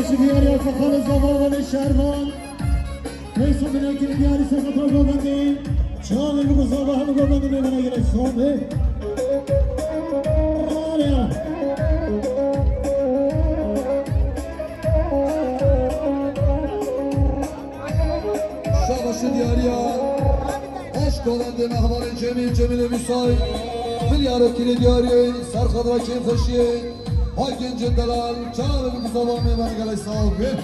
شاباشی دیاری فخر زبان شهرمان نیسو بینه که دیاری سخت رو گوبندیم چامی بگو زبا همه گوبندیم میمونه گره صحبه شاباشی دیاری عشق گوبنده مهمان جمیل بیسای میلیارد کلی دیاری سرخدرا کیم خوشیه های گنج دلال چامی بگو زبا میمونه گره صحبه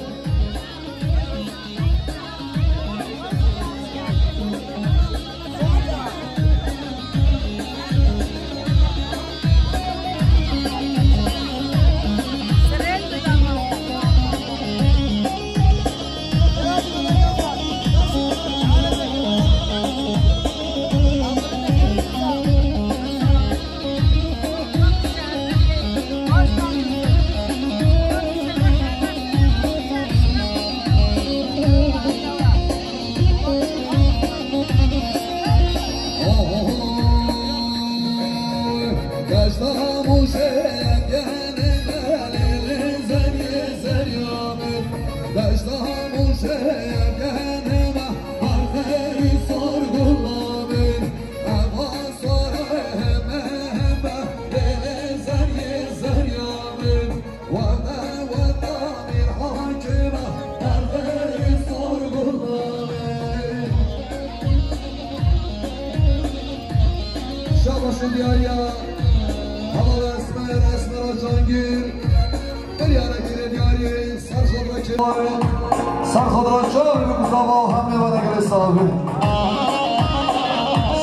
سرخدرا چاوی بگو زبا هم میمونه گره صحبه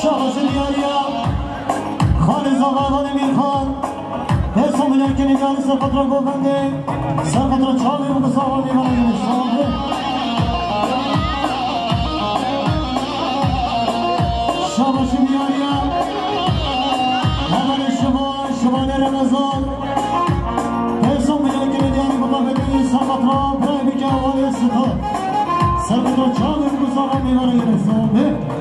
شاباشی دیاری خان زبان میرخان نیسو بینه که دیاری سخت رو گوبندیم سرخدرا چاوی بگو زبا میمونه گره صحبه شاباشی دیاری همه شما رمضان نیسو بینه که دیاری گوبندیم سرخدرا برای بیگه آوالی ستا سرخدرا چاوی بگو زبا میمونه گره صحبه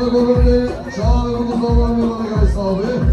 Şair bölümünde Şair Mustafa Mehmet Gays abi.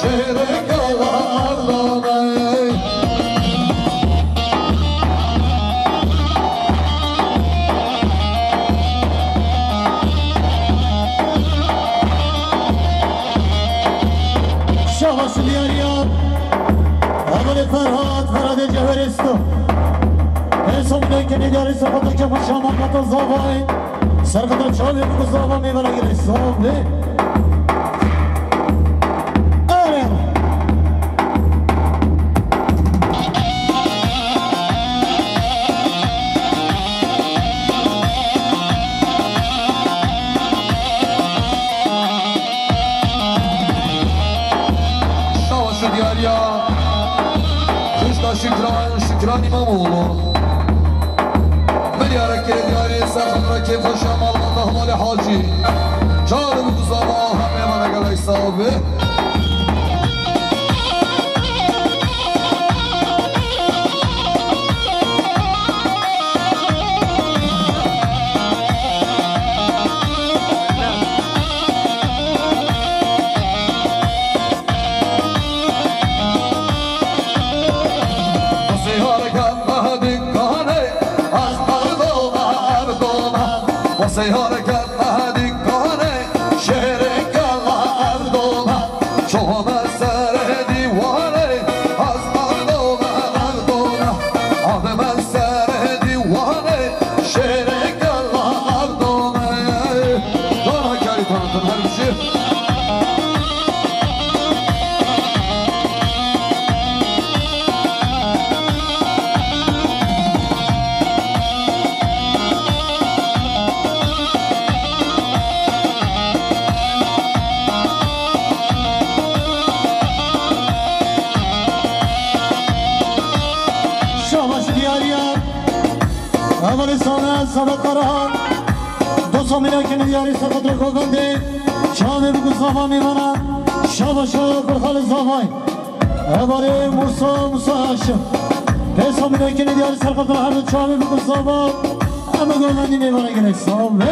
Şehre kalan فرهاد فرهاد جهرستو حسام لکنی داری سرقدر که مشامل متا زاوای سرقدر چاوی بگو زاوا میبره گلی صابه شکران امامولو ملیاره که دیاری سرخم را که خوشم الله دهمال حاجی جارم دوزاما همه من اگر ایسابه سیاره کرد مهدی کانه شهر گلا اردومه چوم سر دیوانه از اردومه اردومه آدم سر دیوانه شهر گلا اردومه دانا کاری تانتون هر بشی سبق قرآن دو میلیون که دیاری سقط رو کوکنده چاوی بگو زاوا میمانه شابا شو برخال زاوای عباره موسا هاشم 5 میلیون که دیاری سقط رو هر چاوی بگو زاوا اما گوهندی میمانه گره صابه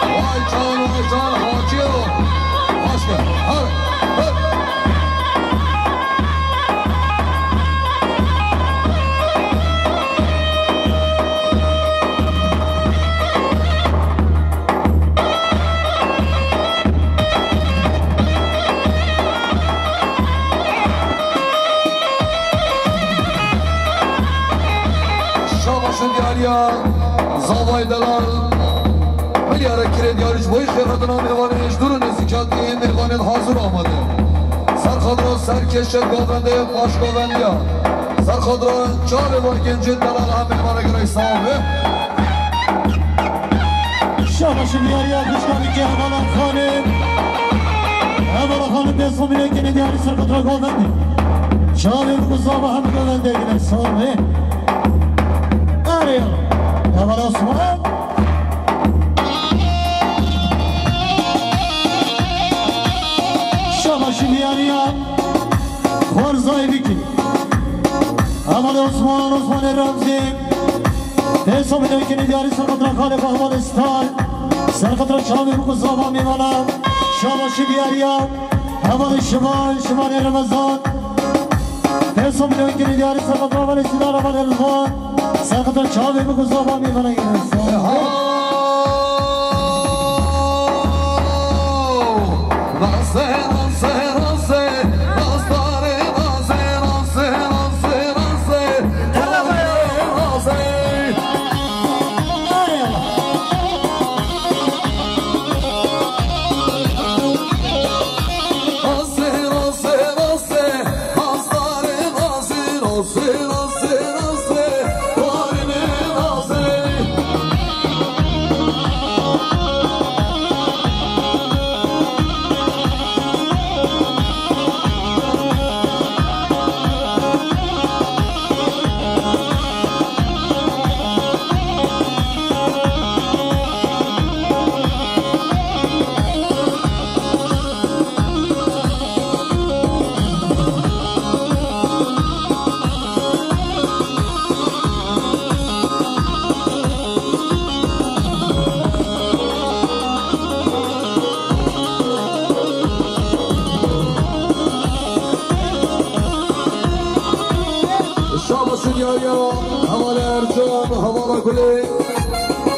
وای جان حاجیو باشکه زاوای دلال ملیاره کرد یاریش بای خیراتنا میوانش دور نزیکاتی میوانت حاضر آمده سرخاد را سرکش گاونده باش گاوندیا سرخاد را چار بار گنجید دلال هم میوانه گرای صاحبه شاباش دیاریا کشکانی که همالا خانم همالا خانم 5 میلیون که دیاری سرخاد را گاونده چار بگوزا و هم گاونده گرای صاحبه آریا اول عثمان شاباشی بیاریم خورزای بکی اول عثمان رمزی 5 میلیون که دیاری سرقدر خالق افغانستان سرقدر شامی بکو زاوا میمانم شاباشی بیاریم اول شمال رمضان 5 میلیون که دیاری سرقدر افغانستان اول رمضان سرقدر چاوی بگو زاوا میمانه گرسان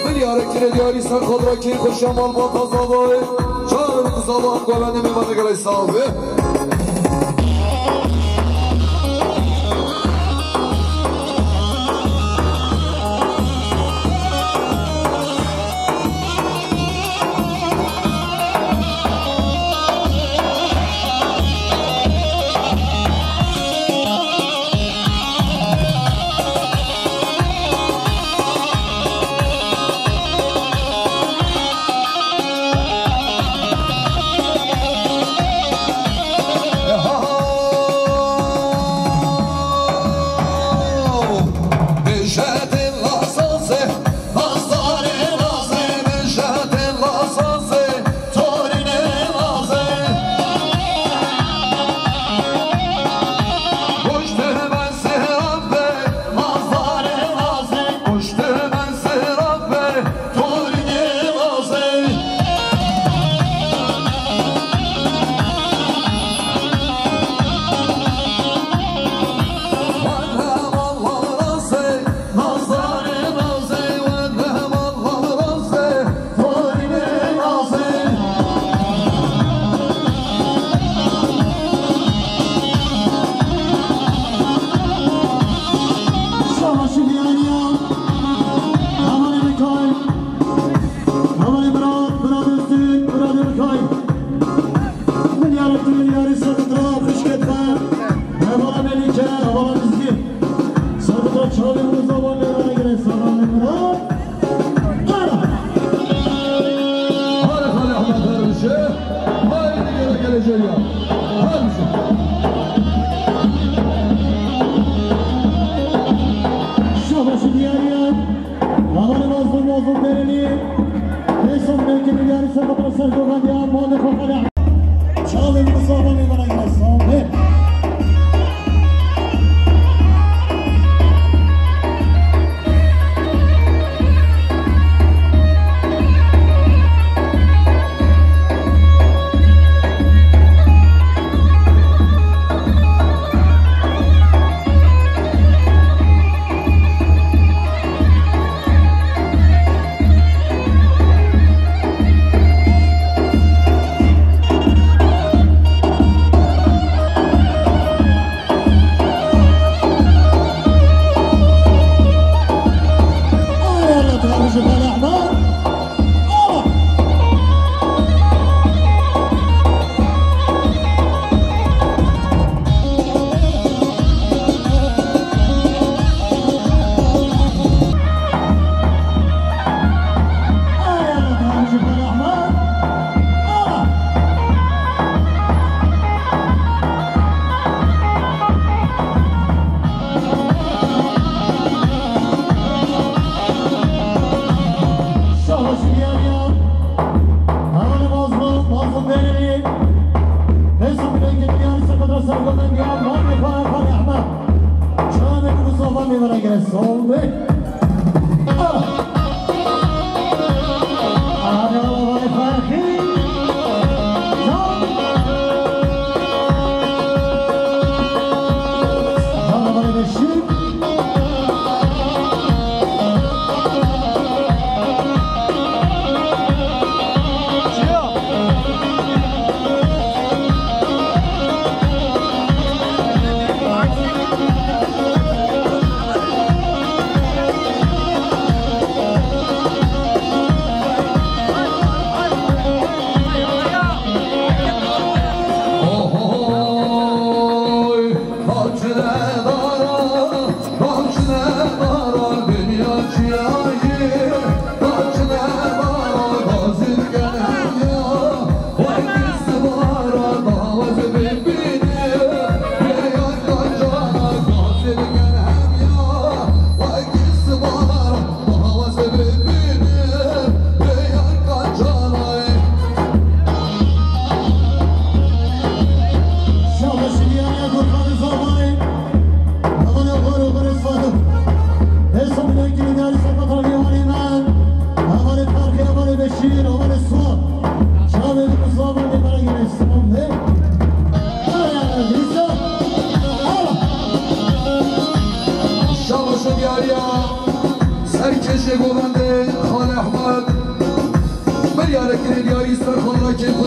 ملیاره که دیاری سر خود را که خوشم آل با تازاوای Çağırın kısalan Golendi Mehmet'e geley sahibi.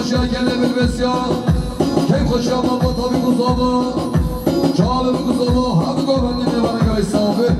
خوشی کنه بالبسیار کی خوشی اما با تابی گذابا جالب گذابا همه گوهندی میبانه گای صافه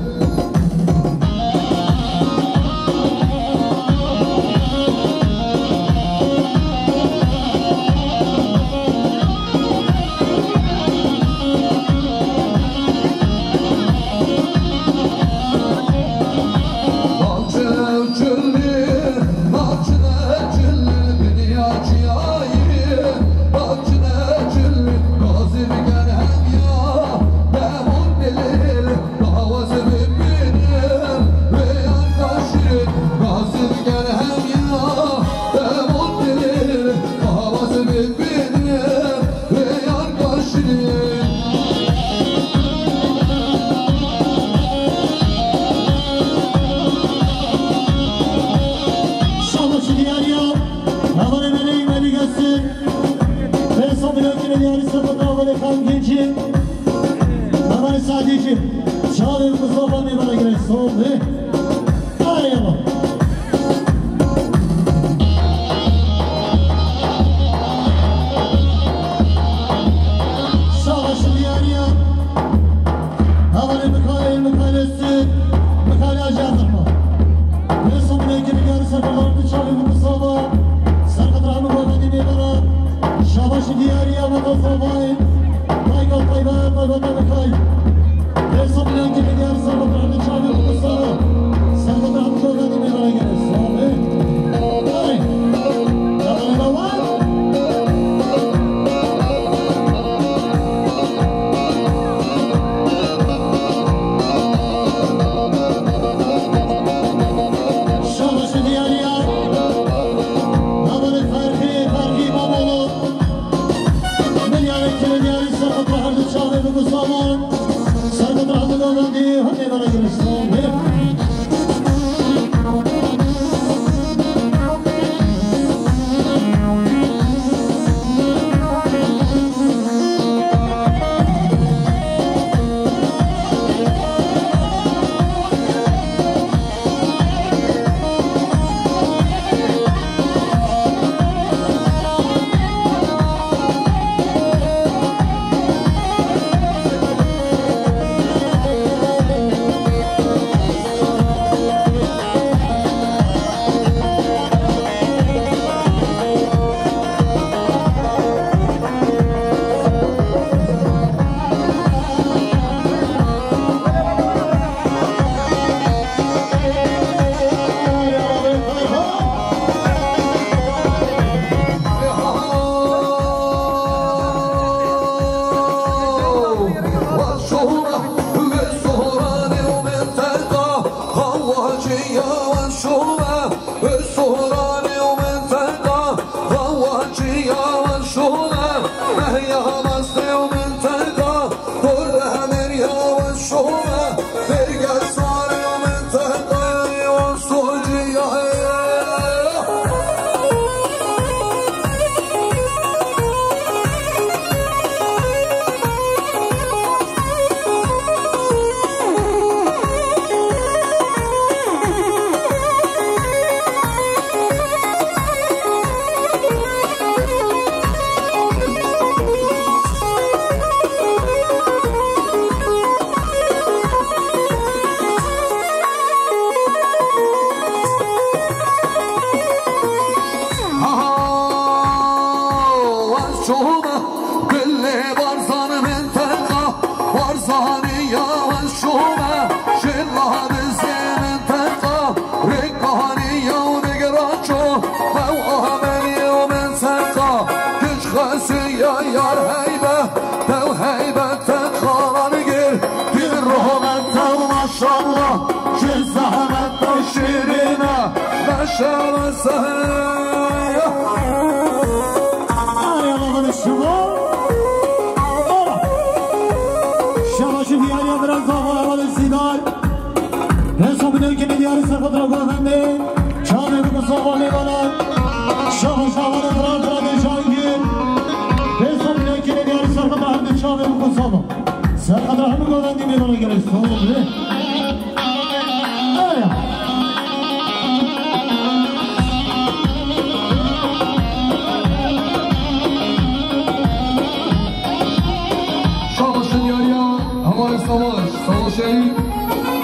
Savaş, savaşayım.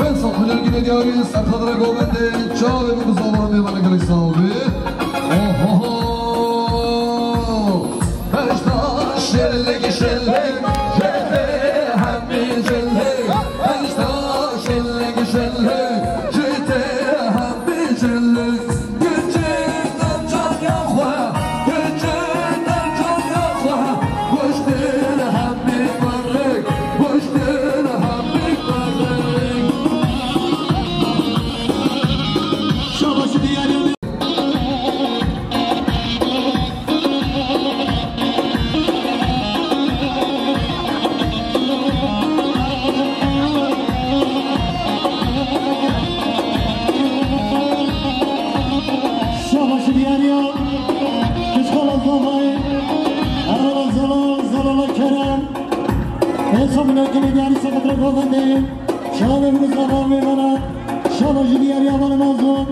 Ben satılır gibi diyarın sarkadra govende. Çağ ve bu zaman ve bana gerek sahibi. Oho. Eşta şelle geçelle. Şelle hem bir şelle. Eşta şelle geçelle. Şelle hem bir şelle. Gücünden can yakla. Gücünden can yakla. Koştur hem bir varlık. Koştur hem bir varlık. Şabaşı diyelim. Şabaşı diyelim. Kız kalan zamayı. Aralar zalala kerem. En son ökünü diğeri sakatına kovandayım. Şahane zaman ve bana. Şabaşı diğer yamanı mazlum.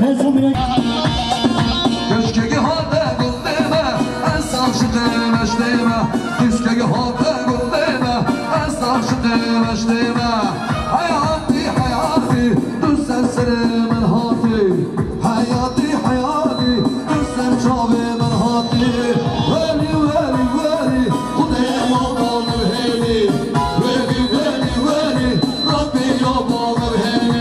En son Köşkegi halde gul deme, esnafşı demeş deme. Köşkegi halde gul deme, esnafşı demeş deme. Hayati hayati, düzen serimin hati. Hayati hayati, düzen çavimin hati. Veli veli veli, Kudaya yabanır heli. Veli veli veli, Rabbi yabanır heli.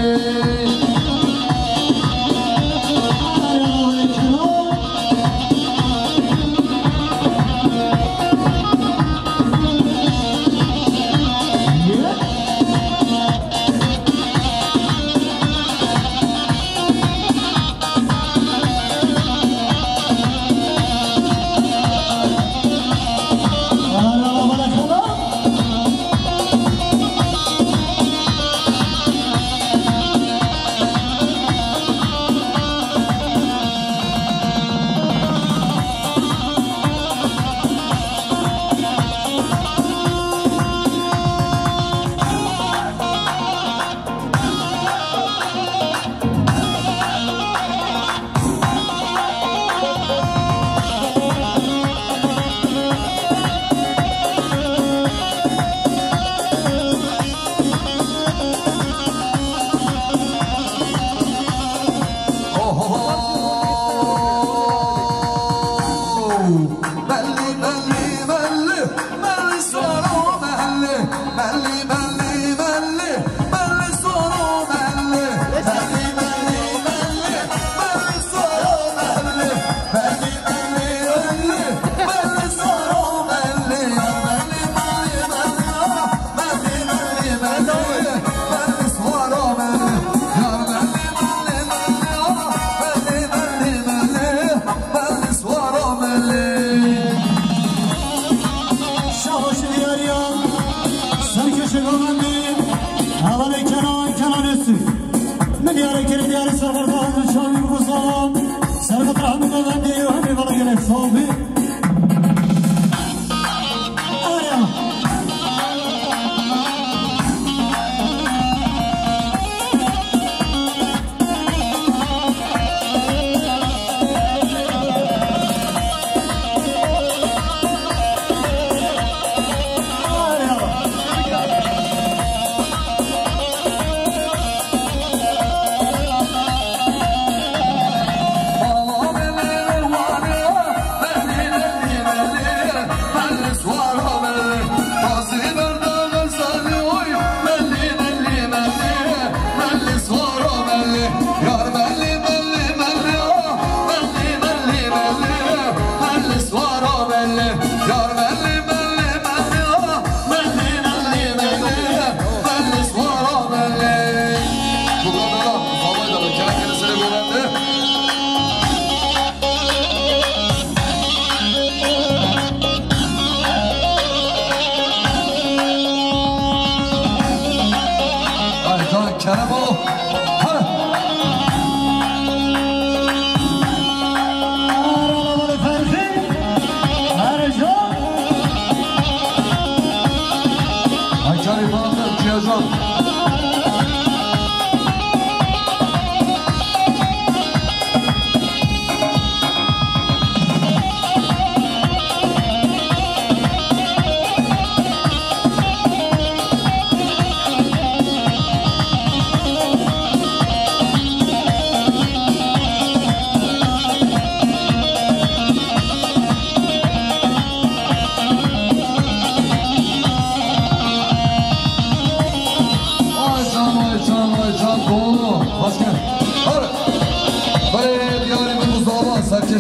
Beni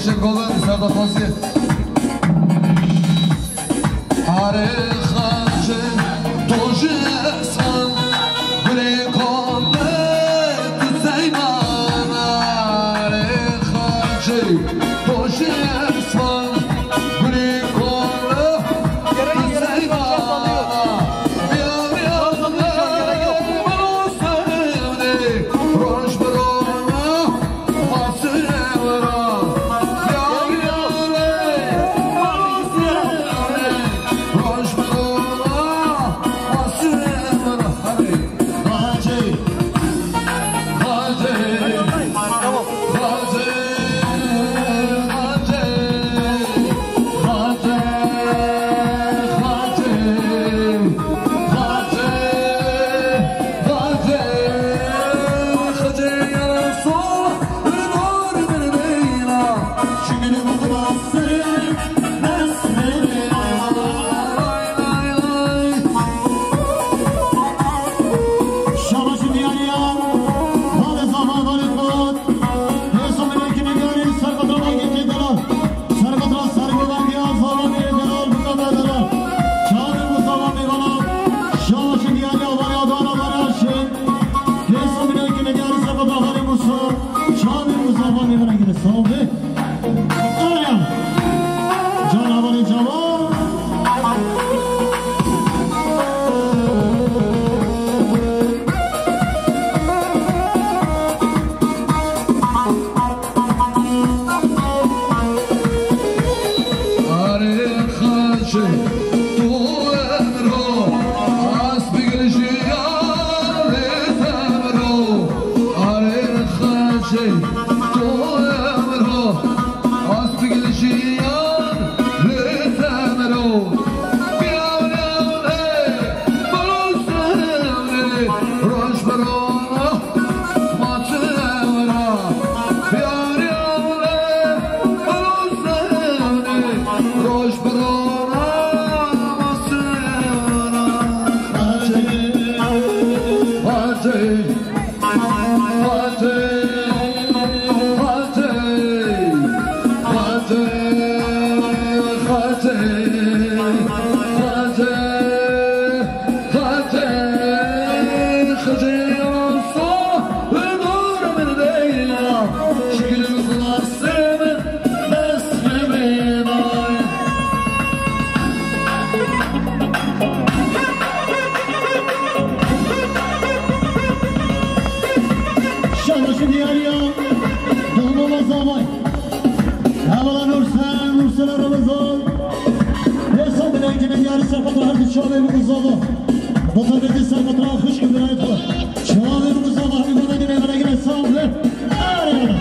Eşek Gover, Serdar Fazli. Arıkacı, Toji Esman, Gülekone, Tüzeyman. Arıkacı, Toji Esman, Gülekone, Tüzeyman. Yar yarne, bana sevdi, Roş barona, masevra. Yar yarne, bana sevdi, Roş barona, masevra. Hadi, hadi, hadi, Şimdi bu kulaklarım mesleğe Şabaşı diyarıya Hadi zaman hadi kod Neyse melekini görür Sarkatıma gittiler Sarkatıma sargıdan bir zaman bir delal Bu kadar delal Çağırın bu zaman bir bana Şabaşı diyarıya Bana adana bana aşın Neyse melekini görür Sarkatıma hadi musu Çağırın bu zaman bir bana gidin Sağ ol be Arayam Canavarı cavar Arıkacı, Tuemro, Asbigiljiyan, Lezemro. Arıkacı, Tuemro, Asbigiljiyan, Lezemro. Biyavnevne, Balosevne, Rojbarona, Matsevra. Biyavnevne, Balosevne, Rojbarona, Matsevra. Hadi, hadi, Şabaşı diyarıya Dolmama zavay Havalan Nursel Ramazan Neyse melekini diyarı Sarkatıma hadi çağırın bu zaman Botabeti Sarkatıma kış gibi ayıp var Çağırın bu zaman bir bana gine bana gine sağ ol be Arayana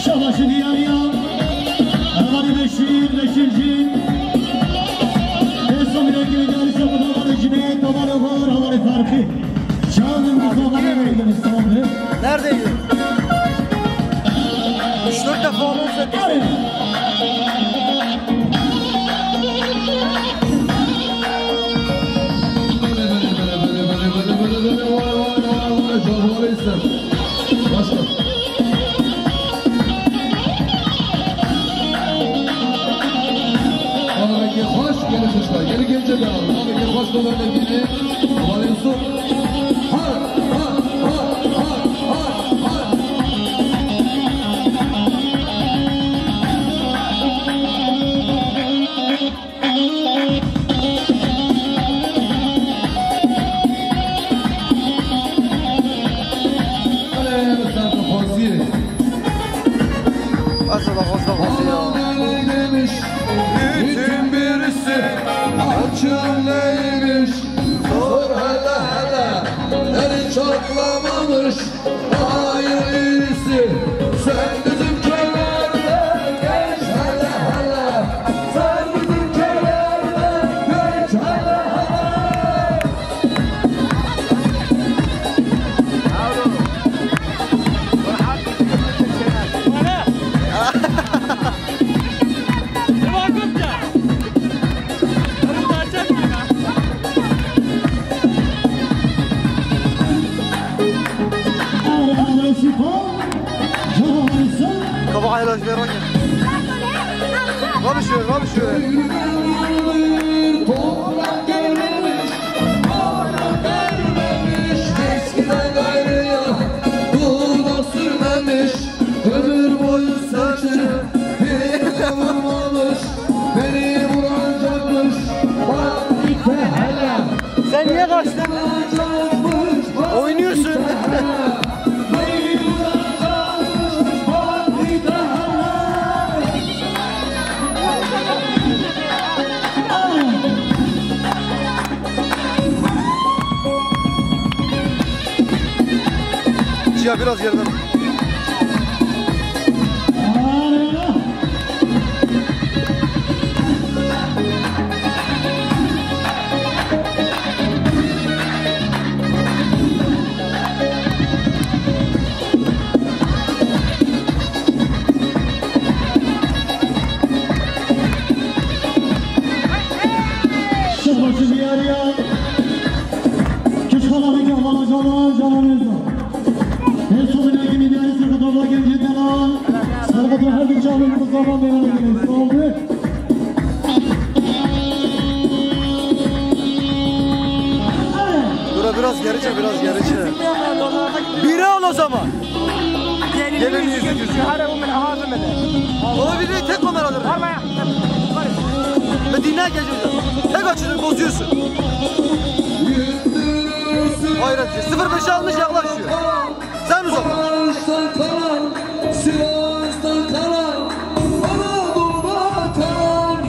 Şabaşı diyarıya Havali Beşirci Neyse melekini diyarı Sarkatıma hadi Cüneyt Havali var Havali Farkı Çağırın bu zaman bir bana gine sağ ol be Neredeydi? 3-4 defa anons ettim. Arayana Başka. Ağabey hoş gelin çocuklar. Gelin gelince de alın. Ağabey hoş dolarla gelin. Alayım su. Har, har, har, har, har, har. Bütün birisi açın neymiş Sor hele hele eli çatlamamış Hayır iyisi sen bizim köylerden geç hele merak ettim. Konuşuyor. Toprak görmemiş, toprak görmemiş. Eskiden gayrıya duvak sürmemiş. Ömür boyu saçını birine vurmamış. Beni vuracakmış, bak ite hele. Sen niye kaçtın? Oynuyorsun. Ya biraz geriden. Şırbaşı bir yer ya. Küç kalanı gel canınızda. En sonuna gibi diğer sırkıtlarla genceden al. Sırkıtlar her bir canlımız zaman meyvana gelin. Oldu. Dur biraz geri çek. Biri al o zaman. Gelin yüzü. Olabilir tek kameradır. Medine geliyor. Tek açını bozuyorsun. Hayret. 05'i almış yaklaşıyor. Sen uzak. Sivas'tan kalan, Sivas'tan kalan, Anadolu'da kalan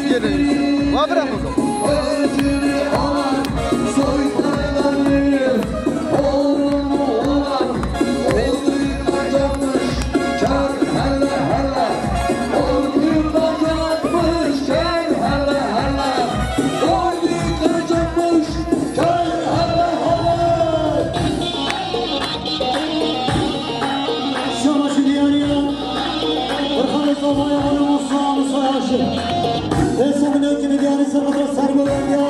Gelin. Va bırak o zaman. Öcünü alan, soytarlanır, oğlunu olan, oğluyacakmış, kar hele hele, oğluyacakmış, kar hele hele, oğluyacakmış, kar hele hele. Şırbaşı bir yer ya.Irkanı sobaya varım Osmanlı sayaşı. En sonuna gibi diğer sırkıtlar sergölen ya.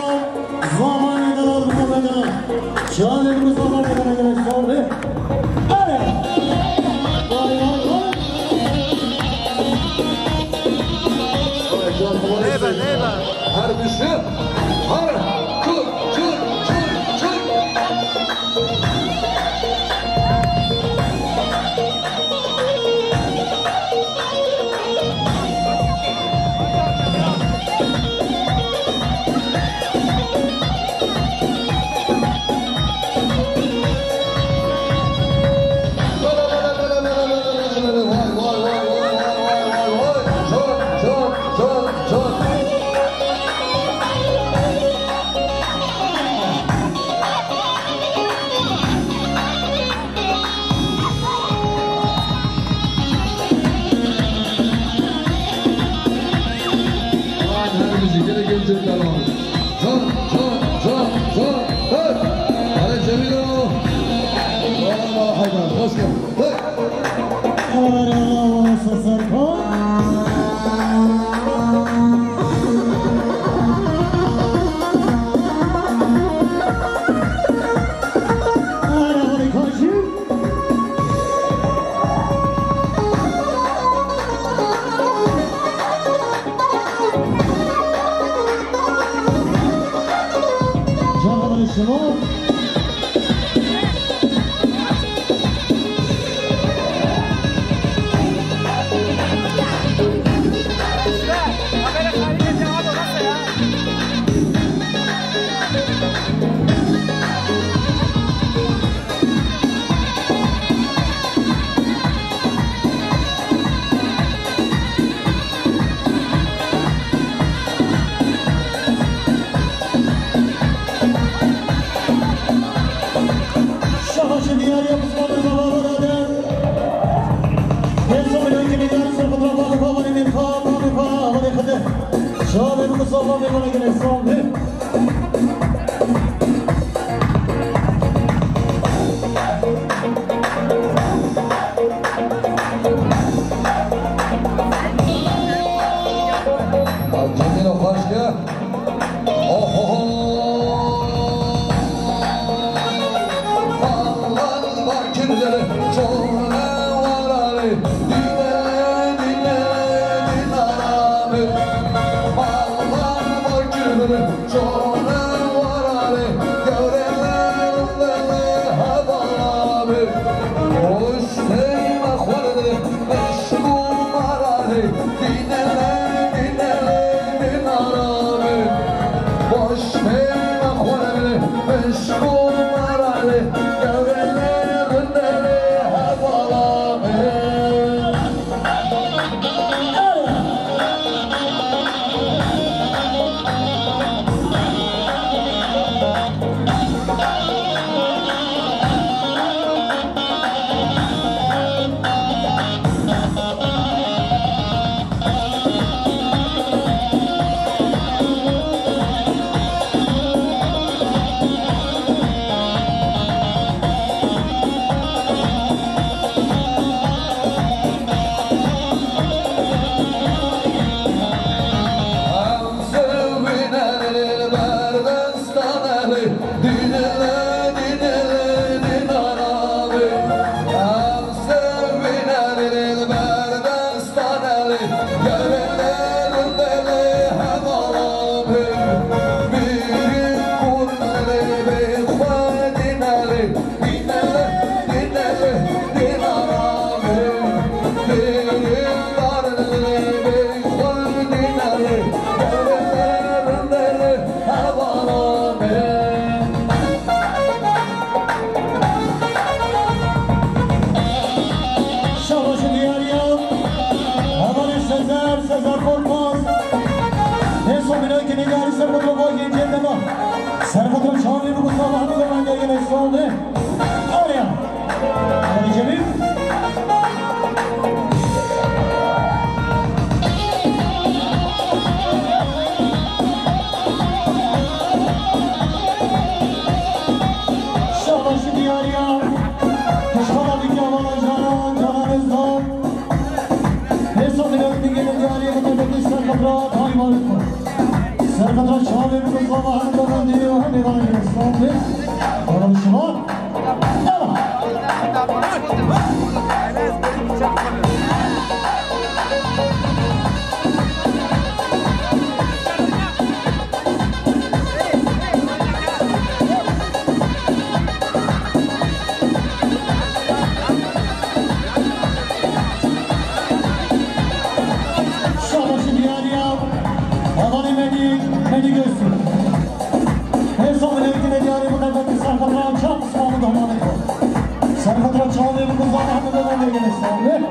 Zaman edeler bu bedene. Şahane bir zaman edene gerek sordu. Evet. Vay. Ne ben? Her bir şey, çır. Hoş geldin. Allah'a sasar. canım var Ali Gevrelerinde havalı Hoş değme khurdi meşgul var Ali Dinele dinarabi Hoş değme khurdi meşgul var Ali Gevrelerinde havalı Serhat'ın çağırıyor bu sabahını da bence yine oldu. Oraya. Hadi Cemil. Şabaşı diyar ya. Kışkaladık ya bana cananızdan. Hesabın öptü gelin diyar ya. Bu tepeki Serhat rahat hayvanlık var. Serhat'a çağırıyor bu sabahını da ben diyor. Hadi bana yine oldu. Bana bir şey var. Devam. Şabaşı diyar ya. Adanı beni göster. Hesabın evkine diyar ya. Bu tepeki Serhat'a çağırıyor. Serhat'a çağırıyor bu sabahını da ben yine oldu.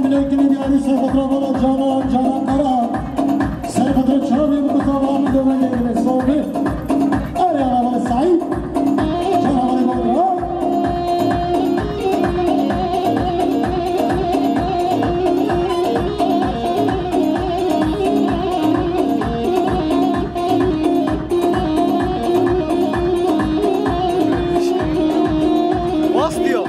milekini diyari serpatra bala canan canan kara serpatra çavi bu zavamı dövene gele soğudu araya bala sahip canavarı bala Bas diyor.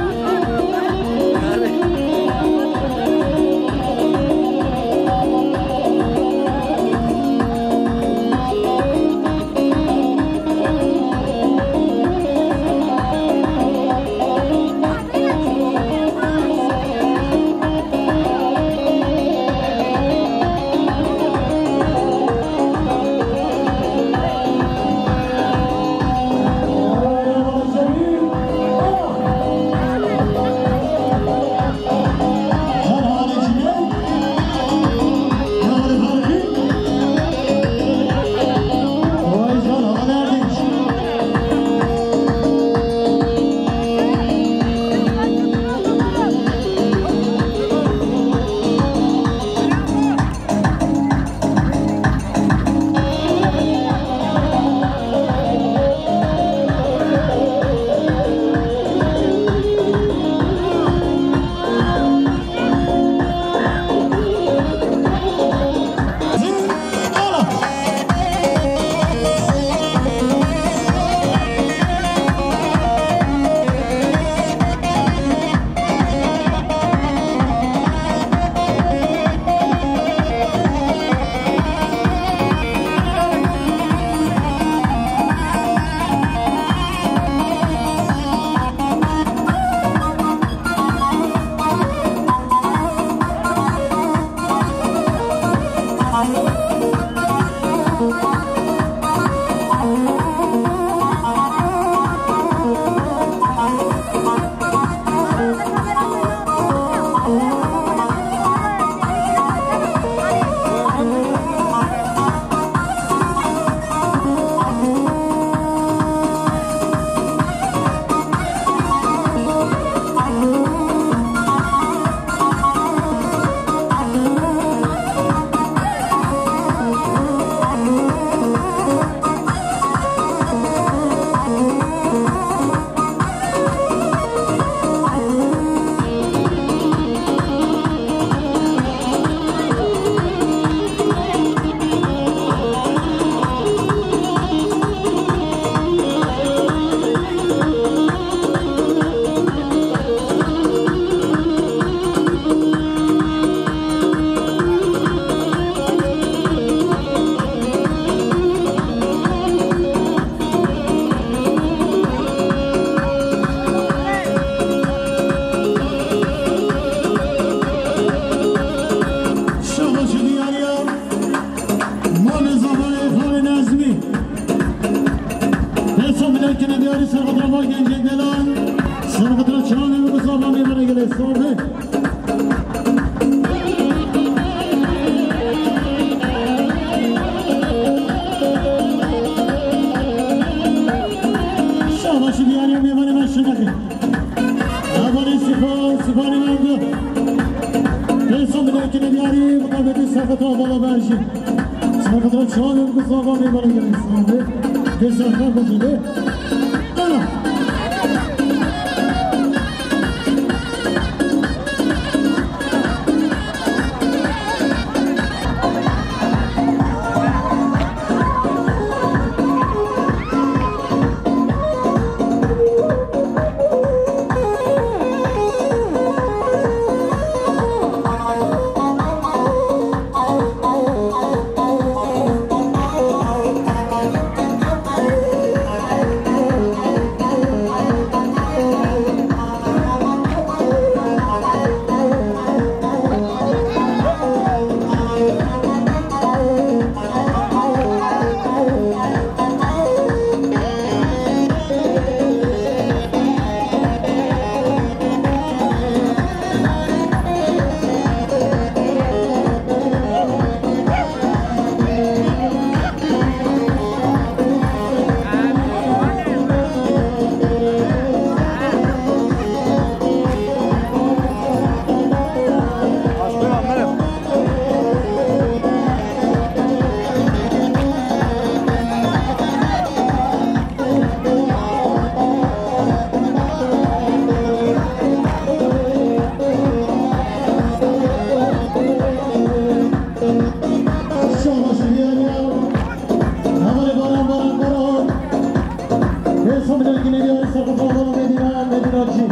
Sevgili diğer sakın Medine Medinacı.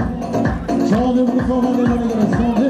Çağlı Mustafa Medine göre.